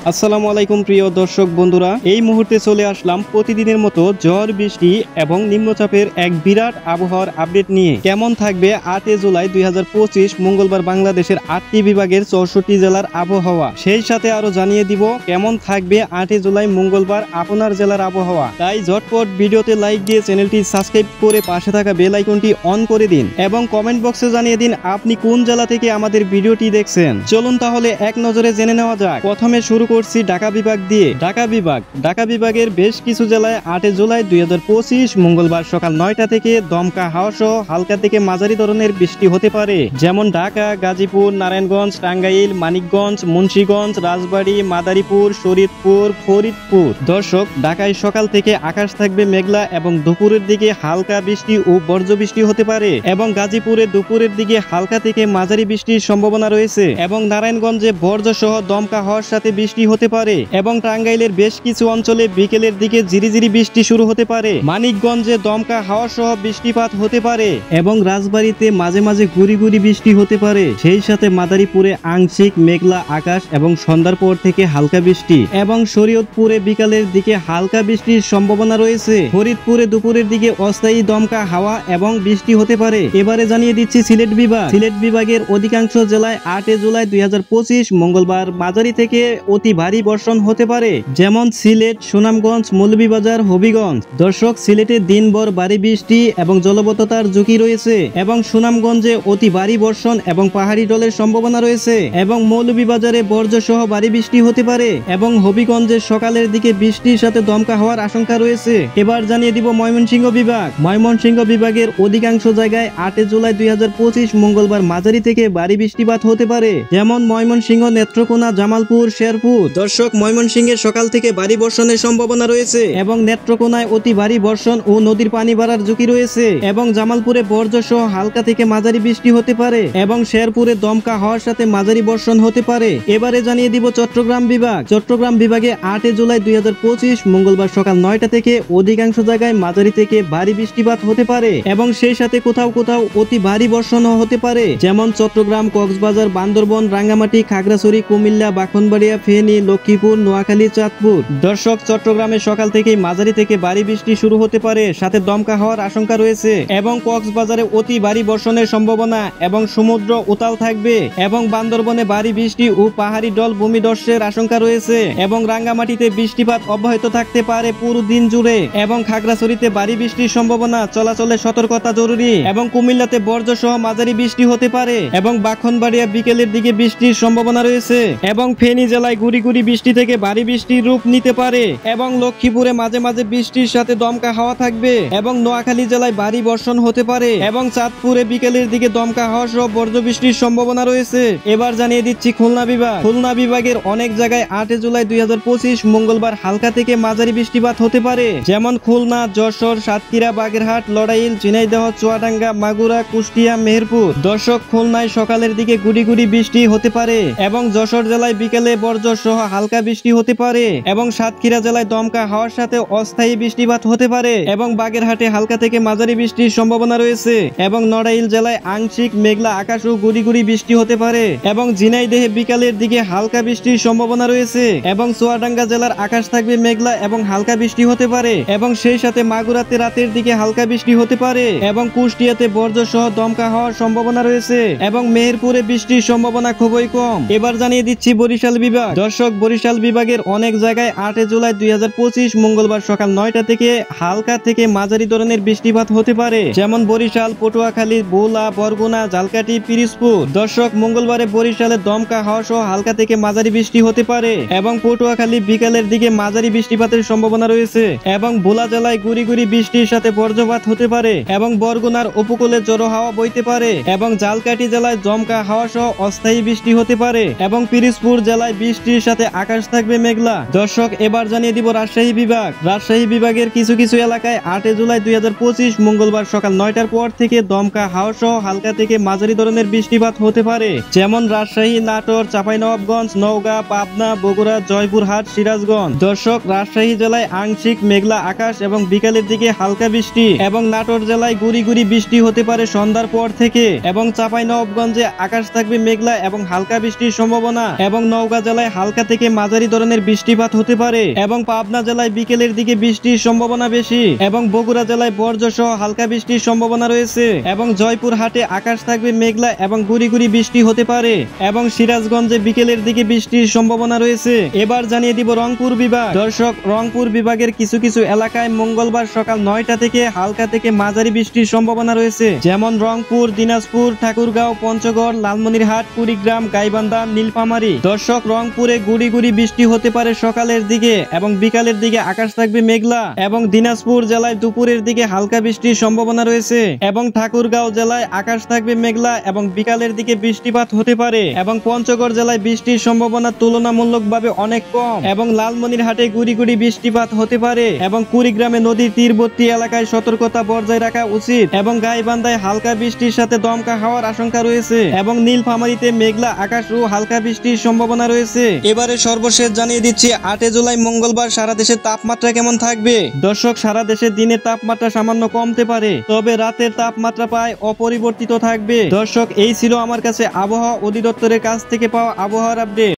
আসসালামু আলাইকুম প্রিয় দর্শক বন্ধুরা, এই মুহূর্তে চলে আসলাম প্রতিদিনের মতো ঝড় বৃষ্টি এবং নিম্নচাপের এক বিরাট আবহাওয়ার আপডেট নিয়ে। কেমন থাকবে 8 জুলাই 2025 মঙ্গলবার বাংলাদেশের 8টি বিভাগের 64 জেলার আবহাওয়া, সেই সাথে আরো জানিয়ে দিব কেমন থাকবে 8 জুলাই মঙ্গলবার আপনার জেলার আবহাওয়া। তাই ঝটপট ভিডিওতে লাইক দিয়ে চ্যানেলটি সাবস্ক্রাইব করে পাশে থাকা বেল আইকনটি অন করে দিন এবং কমেন্ট বক্সে জানিয়ে দিন আপনি কোন জেলা থেকে আমাদের ভিডিওটি দেখছেন। চলুন তাহলে এক নজরে জেনে নেওয়া যাক। প্রথমে শুরু করছি ঢাকা বিভাগ দিয়ে। ঢাকা বিভাগের বেশ কিছু জেলায় 8 জুলাই 2025 মঙ্গলবার সকাল 9টা থেকে দমকা হাওয়া সহ হালকা থেকে মাঝারি ধরনের বৃষ্টি হতে পারে, যেমন ঢাকা, গাজীপুর, নারায়ণগঞ্জ, টাঙ্গাইল, মানিকগঞ্জ, মুন্সিগঞ্জ, রাজবাড়ী, মাদারীপুর, শরীয়তপুর, ফরিদপুর। দর্শক, ঢাকায় সকাল থেকে আকাশ থাকবে মেঘলা এবং দুপুরের দিকে হালকা বৃষ্টি ও বজ্রবৃষ্টি হতে পারে, এবং গাজীপুরে দুপুরের দিকে হালকা থেকে মাঝারি বৃষ্টির সম্ভাবনা রয়েছে, এবং নারায়ণগঞ্জে বজ্র সহ দমকা হওয়ার সাথে বৃষ্টি হতে পারে, এবং টাঙ্গাইলের বেশ কিছু অঞ্চলে বিকেলের দিকে ঝিরিঝিরি বৃষ্টি শুরু হতে পারে। মানিকগঞ্জে দমকা হাওয়া সহ বৃষ্টিপাত হতে পারে, এবং রাজবাড়ীতে মাঝে মাঝে গুড়ি গুড়ি বৃষ্টি হতে পারে। সেই সাথে মাদারীপুরে আংশিক মেঘলা আকাশ এবং সন্ধ্যার পর থেকে হালকা বৃষ্টি, এবং শরীয়তপুরে বিকালের দিকে হালকা বৃষ্টির সম্ভাবনা রয়েছে। ফরিদপুরে দুপুরের দিকে অস্থায়ী দমকা হাওয়া এবং বৃষ্টি হতে পারে। এবারে জানিয়ে দিচ্ছি সিলেট বিভাগের অধিকাংশ জেলায় 8 জুলাই 2025 মঙ্গলবার মাঝারি থেকে অতি ভারী বর্ষণ হতে পারে, যেমন সিলেট, সুনামগঞ্জ, মৌলভীবাজার, হবিগঞ্জ। দর্শক, সিলেটে দিনভর ভারী বৃষ্টি এবং জলবদ্ধতার ঝুঁকি রয়েছে, এবং সুনামগঞ্জে অতি ভারী বর্ষণ এবং পাহাড়ি ঢলের সম্ভাবনা রয়েছে, এবং মৌলভীবাজারে বজ্র সহ ভারী বৃষ্টি হতে পারে, এবং হবিগঞ্জে সকালের দিকে বৃষ্টির সাথে দমকা হওয়ার আশঙ্কা রয়েছে। এবার জানিয়ে দিব ময়মনসিংহ বিভাগের অধিকাংশ জায়গায় 8 জুলাই 2025 মঙ্গলবার মাঝারি থেকে ভারী বৃষ্টিপাত হতে পারে, যেমন ময়মনসিংহ, নেত্রকোনা, জামালপুর, শেরপুর। দর্শক, ময়মনসিংহে সকাল থেকে ভারী বর্ষণের সম্ভাবনা রয়েছে, এবং নেত্রকোনায় অতি ভারী বর্ষণ ও নদীর পানি বাড়ার ঝুঁকি রয়েছে, এবং জামালপুরে বজ্র সহ হালকা থেকে মাঝারি বৃষ্টি হতে পারে, এবং শেরপুরে দমকা হওয়ার সাথে মাঝারি বর্ষণ হতে পারে। এবারে জানিয়ে দিব চট্টগ্রাম বিভাগে 8 জুলাই 2025 মঙ্গলবার সকাল 9টা থেকে অধিকাংশ জায়গায় মাঝারি থেকে ভারী বৃষ্টিপাত হতে পারে, এবং সেই সাথে কোথাও কোথাও অতি ভারী বর্ষণও হতে পারে, যেমন চট্টগ্রাম, কক্সবাজার, বান্দরবন, রাঙ্গামাটি, খাগড়াছড়ি, কুমিল্লা, ব্রাহ্মণবাড়িয়া, ফেনী, লক্ষ্মীপুর, নোয়াখালী, চাঁদপুর। দর্শক, চট্টগ্রামে সকাল থেকেই মাঝারি থেকে ভারী বৃষ্টি শুরু হতে পারে, সাথে দমকা হওয়ার আশঙ্কা রয়েছে, এবং কক্সবাজারে অতি ভারী বর্ষণের সম্ভাবনা এবং সমুদ্র উতাল থাকবে, এবং বান্দরবনে ভারী বৃষ্টি ও পাহাড়ি ঢল ভূমিধসের আশঙ্কা রয়েছে, এবং রাঙ্গামাটিতে বৃষ্টিপাত অব্যাহত থাকতে পারে পুরো দিন জুড়ে, এবং খাগড়াছড়িতে ভারী বৃষ্টির সম্ভাবনা, চলাচলে সতর্কতা জরুরি, এবং কুমিল্লাতে বজ্র সহ মাঝারি বৃষ্টি হতে পারে, এবং ব্রাহ্মণবাড়িয়া বিকেলের দিকে বৃষ্টির সম্ভাবনা রয়েছে, এবং ফেনী জেলায় গুড়ি গুড়ি বৃষ্টি থেকে ভারী বৃষ্টির রূপ নিতে পারে, এবং লক্ষ্মীপুরে মাঝে মাঝে বৃষ্টির সাথে দমকা হাওয়া থাকবে, এবং নোয়াখালী জেলায় ভারী বর্ষণ হতে পারে, এবং চাঁদপুরে বিকেলের দিকে দমকা হাওয়া সহ বজ্র বৃষ্টির সম্ভাবনা রয়েছে। এবার জানিয়ে দিচ্ছি খুলনা বিভাগের অনেক জায়গায় 8 জুলাই 2025 মঙ্গলবার হালকা থেকে মাঝারি বৃষ্টিপাত হতে পারে, যেমন খুলনা, যশোর, সাতক্ষীরা, বাগেরহাট, লড়াইল, ঝিনাইদহ, চুয়াডাঙ্গা, মাগুরা, কুষ্টিয়া, মেহেরপুর। দর্শক, খুলনায় সকালের দিকে গুড়ি গুড়ি বৃষ্টি হতে পারে, এবং যশোর জেলায় বিকেলে বজ্র সহ হালকা বৃষ্টি হতে পারে, এবং সাতক্ষীরা জেলায় দমকা হাওয়ার সাথে অস্থায়ী বৃষ্টিপাত হতে পারে, এবং বাগেরহাটে হালকা থেকে মাঝারি বৃষ্টির সম্ভাবনা রয়েছে, এবং নড়াইল জেলায় আংশিক মেঘলা আকাশ ও গুড়ি গুড়ি বৃষ্টি হতে পারে, এবং ঝিনাইদহে বিকালের দিকে হালকা বৃষ্টির সম্ভাবনা রয়েছে, এবং চুয়াডাঙ্গা জেলার আকাশ থাকবে মেঘলা এবং হালকা বৃষ্টি হতে পারে, এবং সেই সাথে মাগুরাতে রাতের দিকে হালকা বৃষ্টি হতে পারে, এবং কুষ্টিয়াতে বজ্র সহ দমকা হওয়ার সম্ভাবনা রয়েছে, এবং মেহেরপুরে বৃষ্টির সম্ভাবনা খুবই কম। এবার জানিয়ে দিচ্ছি বরিশাল বিভাগ। দর্শক, বরিশাল বিভাগের অনেক জায়গায় 8 জুলাই 2025 মঙ্গলবার সকাল 9টা থেকে হালকা থেকে মাঝারি ধরনের বৃষ্টিপাত হতে পারে, যেমন বরিশাল, পটুয়াখালী, ভোলা, বরগুনা, ঝালকাঠি, পিরিজপুর। দর্শক, মঙ্গলবারে বরিশালে দমকা হাওয়া সহ হালকা থেকে মাঝারি বৃষ্টি হতে পারে, এবং পটুয়াখালী বিকালের দিকে মাঝারি বৃষ্টিপাতের সম্ভাবনা রয়েছে, এবং ভোলা জেলায় গুড়ি গুড়ি বৃষ্টির সাথে বজ্রপাত হতে পারে, এবং বরগুনার উপকূলে জোড়ো হাওয়া বইতে পারে, এবং ঝালকাঠি জেলায় দমকা হাওয়া সহ অস্থায়ী বৃষ্টি হতে পারে, এবং পিরিজপুর জেলায় বৃষ্টির সাথে আকাশ থাকবে মেঘলা। দর্শক, এবার জানিয়ে দিব রাজশাহী বিভাগের কিছু কিছু এলাকায় 8 জুলাই 2025 মঙ্গলবার সকাল 9টার পর থেকে দমকা হাওয়া সহ হালকা থেকে মাঝারি ধরনের বৃষ্টিপাত হতে পারে, যেমন রাজশাহী, নাটোর, চাঁপাইনবাবগঞ্জ, নওগাঁ, পাবনা, বগুড়া, জয়পুরহাট, সিরাজগঞ্জ। দর্শক, রাজশাহী জেলায় আংশিক মেঘলা আকাশ এবং বিকালের দিকে হালকা বৃষ্টি, এবং নাটোর জেলায় গুড়ি গুড়ি বৃষ্টি হতে পারে সন্ধ্যার পর থেকে, এবং চাঁপাইনবাবগঞ্জে আকাশ থাকবে মেঘলা এবং হালকা বৃষ্টির সম্ভাবনা, এবং নওগাঁ জেলায় হালকা হালকা থেকে মাঝারি ধরনের বৃষ্টিপাত হতে পারে এবং পাবনা জেলায় বিকেলের দিকে বৃষ্টির সম্ভাবনা বেশি এবং বগুড়া জেলায় বর্জ্য সহ হালকা বৃষ্টির সম্ভাবনা রয়েছে এবং জয়পুরহাটে আকাশ থাকবে মেঘলা এবং গুড়ি গুড়ি বৃষ্টি হতে পারে এবং সিরাজগঞ্জে বিকেলের দিকে বৃষ্টির সম্ভাবনা রয়েছে। এবার জানিয়ে দিব রংপুর বিভাগ। দর্শক, রংপুর বিভাগের কিছু কিছু এলাকায় মঙ্গলবার সকাল 9টা থেকে হালকা থেকে মাঝারি বৃষ্টির সম্ভাবনা রয়েছে, যেমন রংপুর, দিনাজপুর, ঠাকুরগাঁও, পঞ্চগড়, লালমনিরহাট, কুড়িগ্রাম, গাইবান্ধা, নীলফামারী। দর্শক, রংপুরে গুড়ি গুড়ি বৃষ্টি হতে পারে সকালের দিকে এবং বিকালের দিকে আকাশ থাকবে মেঘলা এবং দিনাজপুর জেলায় দুপুরের দিকে হালকা বৃষ্টির সম্ভাবনা রয়েছে এবং ঠাকুরগাঁও জেলায় আকাশ থাকবে মেঘলা এবং বিকালের দিকে বৃষ্টিপাত হতে পারে এবং পঞ্চগড় জেলায় বৃষ্টির সম্ভাবনা তুলনামূলকভাবে অনেক কম এবং লালমনিরহাটে গুড়ি গুড়ি বৃষ্টিপাত হতে পারে এবং কুড়িগ্রামে নদীর তীরবর্তী এলাকায় সতর্কতা বজায় রাখা উচিত এবং গাইবান্ধায় হালকা বৃষ্টির সাথে দমকা হওয়ার আশঙ্কা রয়েছে এবং নীলফামারীতে মেঘলা আকাশ ও হালকা বৃষ্টির সম্ভাবনা রয়েছে। এবারে সর্বশেষ জানিয়ে দিচ্ছি 8 জুলাই মঙ্গলবার সারা দেশের তাপমাত্রা কেমন থাকবে। দর্শক, সারা দেশে দিনের তাপমাত্রা সামান্য কমতে পারে, তবে রাতের তাপমাত্রা প্রায় অপরিবর্তিত থাকবে। দর্শক, এই ছিল আমার কাছে আবহাওয়া অধিদপ্তরের কাছ থেকে পাওয়া আবহাওয়ার আপডেট।